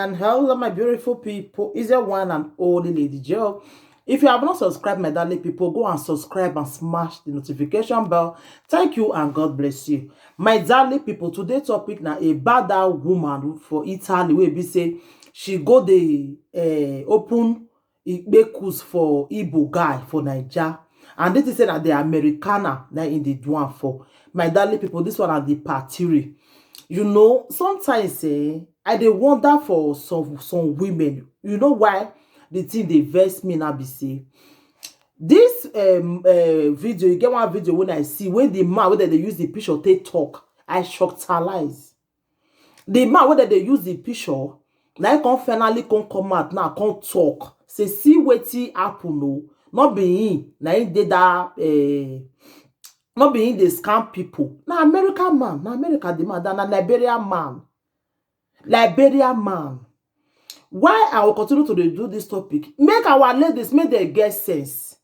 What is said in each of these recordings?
And hello, my beautiful people. Is your one and only Lady Joe. If you have not subscribed, my darling people, go and subscribe and smash the notification bell. Thank you and God bless you. My darling people, today's topic now about that woman for Italy where be say she go the open Kpekus for Igbo guy for Niger. And this is say that the Americana now in the one for my darling people. This one are the party. You know, sometimes I dey wonder for some women. You know why the thing dey vex me now be say this video, you get one video when I see when the man wey they use the picture take talk, I shocked the man wey they use the picture na come finally come out now come talk say see wetin happen o, not be him na him dey that not be him dey scam people. Na American man, na America the man, na Liberian man. Why I will continue to do this topic? Make our ladies, make them get sense.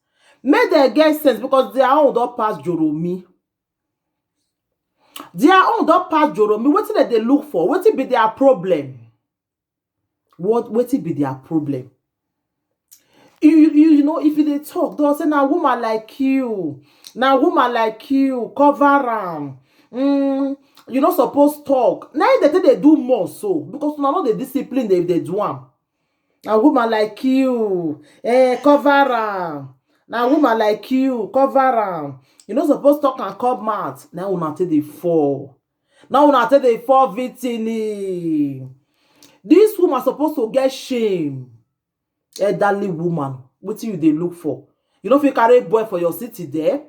Make them get sense because their own don't pass Joromi. Their own don't pass Joromi. What did they look for? What be their problem? What be their problem? You know, if they talk, they'll say, now woman like you. Now woman like you, cover am. You not supposed to talk. Now they do more so because now not the discipline they do am. Now woman like you, cover am. Now woman like you, cover am. You not supposed to talk and come out. Now una take the fall. Now una take the fall victim. This woman supposed to get shame. Elderly woman, what you they look for? You don't feel carry boy for your city there.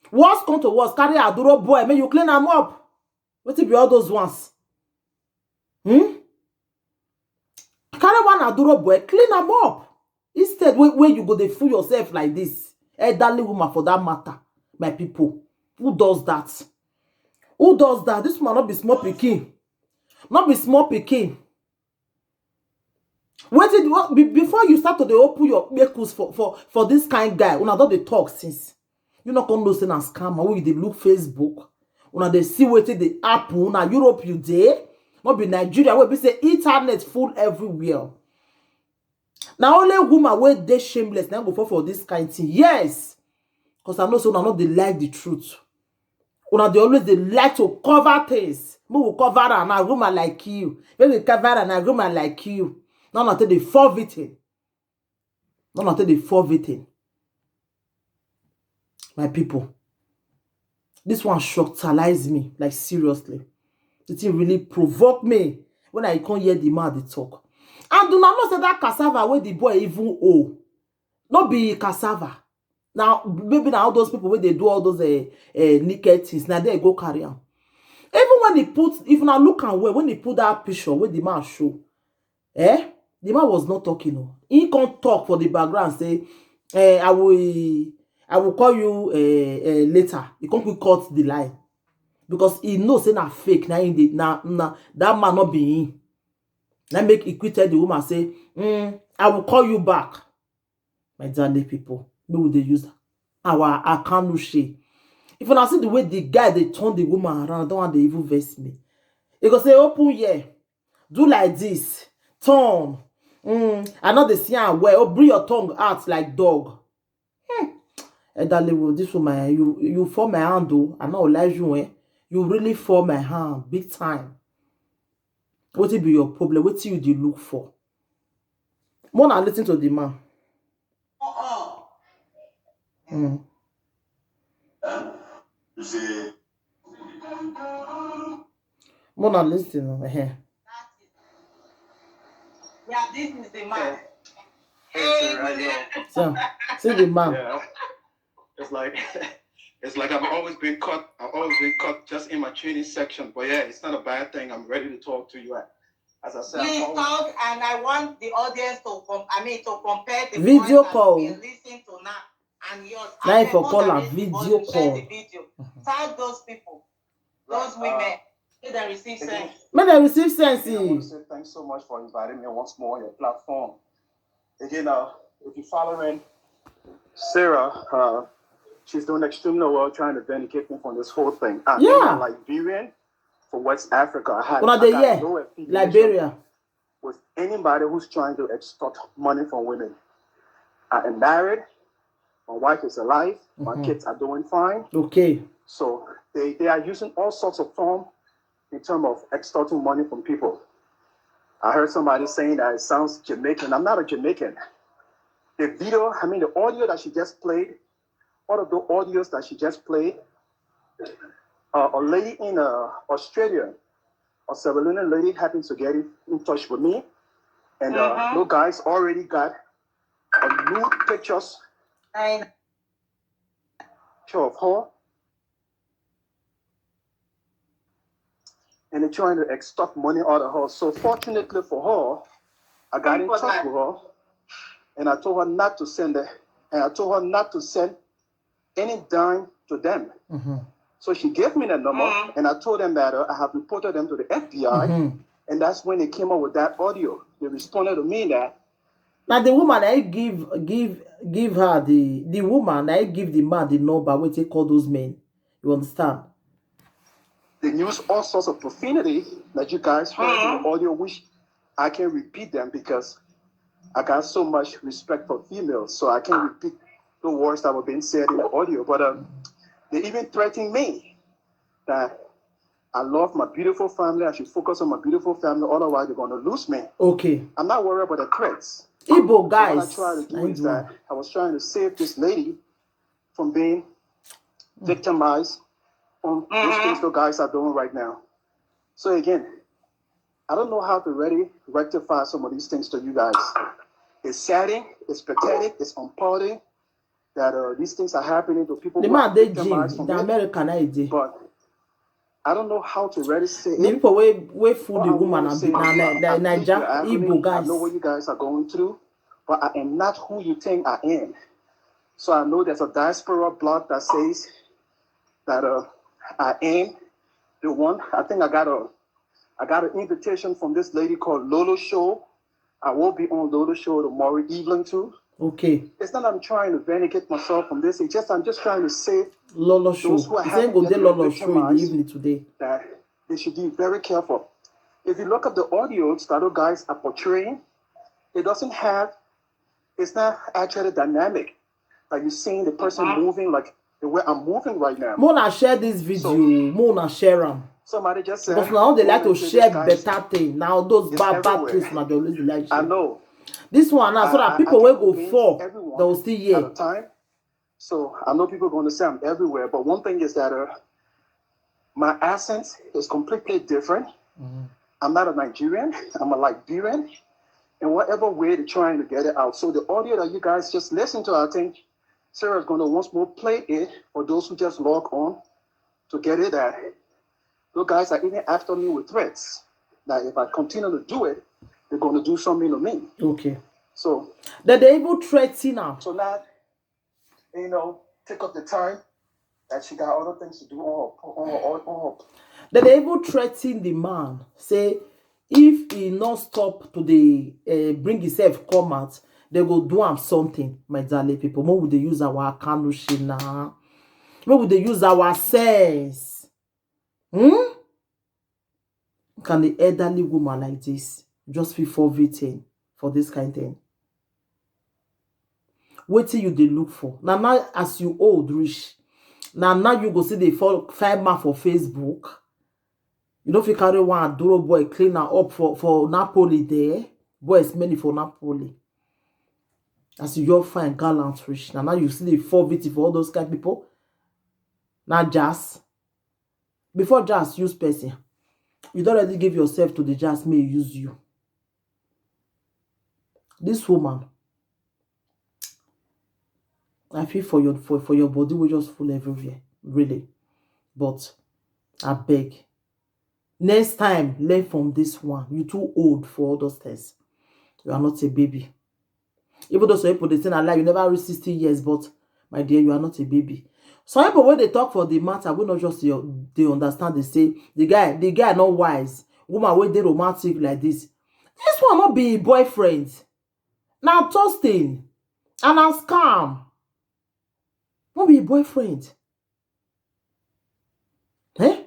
What's come to worse? Carry a duro boy, may you clean them up. What if be all those ones? Carry one aduro boy, clean them up. Instead, where you go, they fool yourself like this. Elderly woman for that matter, my people. Who does that? Who does that? This man not be small pikin. Not be small pikin. Before you start to open your Kpekus for this kind guy, una don dey talk since. You not come know say na scammer wey you dey look Facebook. Una dey see wetin dey happen. Na Europe you dey, not be Nigeria where be say internet full everywhere. Now only woman wey dey shameless now go fall for this kind thing. Yes, because I know so una not dey like the truth. Una dey always dey like to cover things. We will cover her na woman like you. We will cover her na woman like you. Now until they fall victim. Now until they fall victim. My people. This one shockalize me. Like seriously. The thing really provoked me when I can't hear the man they talk. And do not know say that cassava where the boy even owe. Not be cassava. Now, maybe now all those people where they do all those naked things. Now they go carry on. Even when he put, if now look and when he put that picture where the man show, the man was not talking. No. He can't talk for the background. Say, I will call you later. He can't cut the line because he knows say na fake. Now that man not be him. Now make he quit the woman say, I will call you back. My darling people, we will they use our account share. If you see the way the guy they turn the woman around, I don't want the evil vex me. He go say, open here, do like this, turn. I know the see where oh bring your tongue out like dog. Darling, this woman, you fall my hand though. I know like you, you really fall my hand big time. What will be your problem? What you do look for? More than listen to the man. More than listen. Yeah, this is the man. So, see the man. Yeah, it's like I've always been cut. I've always been cut just in my training section. But yeah, it's not a bad thing. I'm ready to talk to you. As I said, please talk, and I want the audience to compare the video call. Listen to now and yours. Now for call a video call. The video. Tag those people, those women. May they receive sense. May they receive sense. I want to say thanks so much for inviting me once more on your platform. Again, if you're following Sarah, she's doing extremely well trying to vindicate me from this whole thing. Yeah. Liberian for West Africa. I had no Liberia. with anybody who's trying to extort money from women. I am married. My wife is alive. My kids are doing fine. Okay. So they are using all sorts of form in terms of extorting money from people. I heard somebody saying that it sounds Jamaican. I'm not a Jamaican. The video, the audio that she just played, all of the audios that she just played, a lady in Australia, a Sierra Leone lady happened to get in touch with me. And those guys already got a nude pictures of her. And they're trying to extort money out of her. So fortunately for her, I got in touch with her. And I told her not to send it. And I told her not to send any dime to them. So she gave me the number, and I told them that I have reported them to the FBI. And that's when they came up with that audio. They responded to me that. Now the woman I give her the woman I give the man the number where they call those men. You understand? They use all sorts of profanity that you guys heard in the audio, which I can repeat them because I got so much respect for females, so I can't repeat the words that were being said in the audio. But they even threatened me that I love my beautiful family. I should focus on my beautiful family. Otherwise, they're going to lose me. Okay. I'm not worried about the threats. Igbo guys. So what I try to do is that I was trying to save this lady from being victimized on these things the guys are doing right now. So again, I don't know how to really rectify some of these things to you guys. It's saddening, it's pathetic, it's unparting that these things are happening to people who are victimized from it. But I don't know how to really say the it. people where food the woman and Niger Igbo guys. I know what you guys are going through, but I am not who you think I am. So I know there's a diaspora blog that says that I am the one. I think I got an invitation from this lady called Lolo Show. I will be on Lolo Show tomorrow evening too. Okay. It's not that I'm trying to vindicate myself from this. It's just I'm just trying to save Lolo Show. those who are having Lolo Show in the evening today. That they should be very careful. If you look at the audios that those guys are portraying, it's not actually dynamic. Like you're seeing the person moving like the way I'm moving right now. Mona share this video. Mona share them. Somebody just said. Because now they like to share better things. Now those bad things now they always like share. I know. This one now, so that people will go for, they will still hear. At a time. So I know people are going to say I'm everywhere, but one thing is that my accent is completely different. I'm not a Nigerian. I'm a Liberian. In whatever way they're trying to get it out. So the audio that you guys just listen to, I think Sarah's going to once more play it for those who just log on to get it. That those guys are even after me with threats. That if I continue to do it, they're going to do something to me. Okay. So that they even threaten now. So now, take up the time that she got other things to do on her. That they even threaten the man. Say if he not stop to the bring himself come out, they go do him something, my darling people. More would they use our kanushina? More would they use our sense? Can the elderly woman like this just feel forfeiting for this kind of thing? What till you they look for? Now as you old rich, now you go see the find man for Facebook. You know if you carry one Duro boy cleaner up for Napoli there, boys many for Napoli. As you find gallant rich. Now you see the forfeiting for all those kind of people. Now jazz. Before jazz use person. You don't already give yourself to the jazz may use you. This woman, I feel for your body will just full everywhere, really. But I beg, next time learn from this one. You're too old for all those things. You are not a baby. Even though some people they say like you never reach 60 years, but my dear, you are not a baby. Some people when they talk for the matter, we not just they understand. They say the guy not wise. Woman when they romantic like this. This one not be boyfriend. Now toasting and a scam. Not be boyfriend. Eh?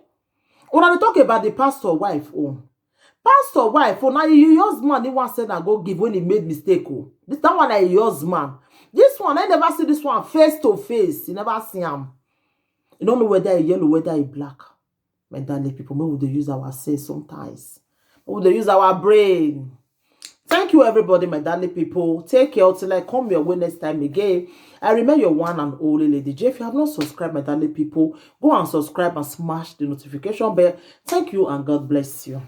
When I talk about the pastor wife, Pastor wife, for now your husband, he want said and go give when he made mistake. Oh. This that one like your husband. This one, I never see this one face to face. You never see him. You don't know whether he yellow, whether he black. My darling people, maybe they use our sense sometimes. Maybe they use our brain. Thank you, everybody, my darling people. Take care till I come your way next time again. I remain your one and only Lady J. If you have not subscribed, my darling people, go and subscribe and smash the notification bell. Thank you and God bless you.